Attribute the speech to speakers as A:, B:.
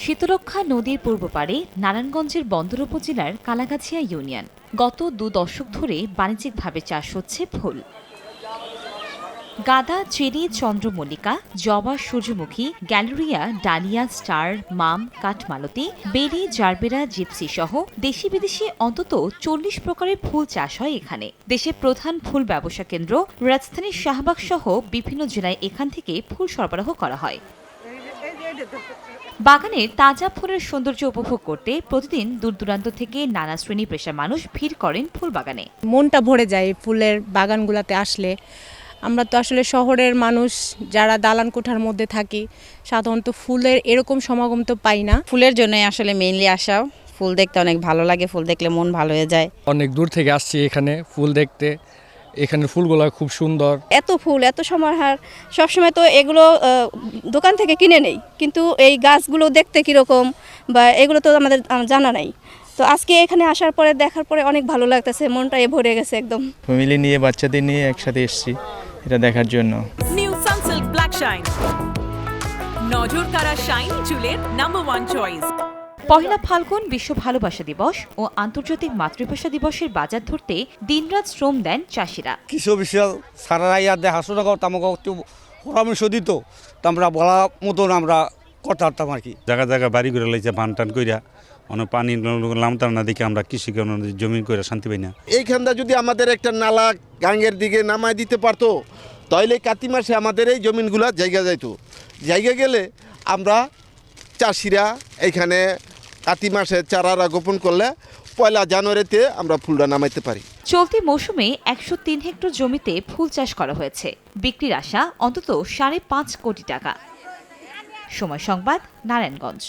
A: শীতলক্ষ্যা নদীর পূর্ব পাড়ে নারায়ণগঞ্জের বন্দর উপজেলার কালাগাছিয়া ইউনিয়ন। গত 2 দশক ধরে বাণিজ্যিকভাবে চাষ হচ্ছে ফুল। গাঁদা, চেরি, চন্দ্রমল্লিকা, জবা, সূর্যমুখী, গ্যালোরিয়া, ডালিয়া, স্টার, মাম, কাঠমালতি, বেরি, জারবেরা, জিপসি সহ দেশি বিদেশি অন্তত 40 প্রকারের ফুল চাষ হয় এখানে। দেশের প্রধান ফুল ব্যবসা কেন্দ্র রাজধানীর শাহবাগ সহ বিভিন্ন জেলায় এখান থেকে ফুল সরবরাহ করা হয়। বাগানের তাজা ফুলের সৌন্দর্য উপভোগ করতে প্রতিদিন দূর দূরান্ত থেকে নানা শ্রেণী পেশার মানুষ ভিড় করেন ফুল বাগানে।
B: মনটা ভরে যায় ফুলের বাগানগুলোতে আসলে। আমরা তো আসলে শহরের মানুষ যারা দালান কোঠার মধ্যে থাকি, সাধারণত ফুলের এরকম সমাগম তো পাই না।
C: ফুলের জন্যই আসলে মেইনলি আসা। ফুল দেখতে অনেক ভালো লাগে, ফুল দেখলে মন ভালো হয়ে যায়।
D: অনেক দূর থেকে আসছি এখানে ফুল দেখতে। এখানে ফুলগুলো খুব সুন্দর।
E: এত ফুল, এত সমাহার, সবসময় তো এগুলো দোকান থেকে কিনে নেই, কিন্তু এই গাছগুলো দেখতে কীরকম বা এগুলো তো আমাদের জানা নাই। তো আজকে এখানে আসার পরে দেখার পরে অনেক ভালো লাগতেছে, মনটা ভরে গেছে একদম।
F: ফ্যামিলি নিয়ে বাচ্চাদের নিয়ে একসাথে এসেছি এটা দেখার জন্য।
G: নিউ সানসিল্ক ব্ল্যাক শাইন, নজর কাড়া শাইনি চুলের নাম্বার 1 চয়েস।
A: পহেলা ফাল্গুন বিশ্ব ভালোবাসা দিবস ও আন্তর্জাতিক মাতৃভাষা দিবসের বাজার ধরতে দিনরাত শ্রম দেন চাষিরা।
H: কৃষি অফিসিয়াল সারারা ইয়া দেখাশোনা করতাম, আমাকে পরামর্শ দিত, তো আমরা বলা মতন আমরা করতে পারতাম আর কি।
I: জায়গা জায়গা বাড়ি করে লাইছে বান টান কইরা, অনেক পানি লামতার না দেখে আমরা কৃষিকে জমিন করে শান্তি পাই না।
J: এইখানটা যদি আমাদের একটা নালা গাঙ্গের দিকে নামায় দিতে পারতো, তাহলে কাতি মাসে আমাদের এই জমিনগুলো জায়গা যাইতো। জায়গা গেলে আমরা চাষিরা এখানে কাতি মাসে চারা রোপণ করলে 1 জানুয়ারিতে আমরা ফুলটা নামাইতে পারি।
A: চলতি মৌসুমে 103 হেক্টর জমিতে ফুল চাষ করা হয়েছে। বিক্রির আশা অন্তত 5.5 কোটি টাকা। সময় সংবাদ, নারায়ণগঞ্জ।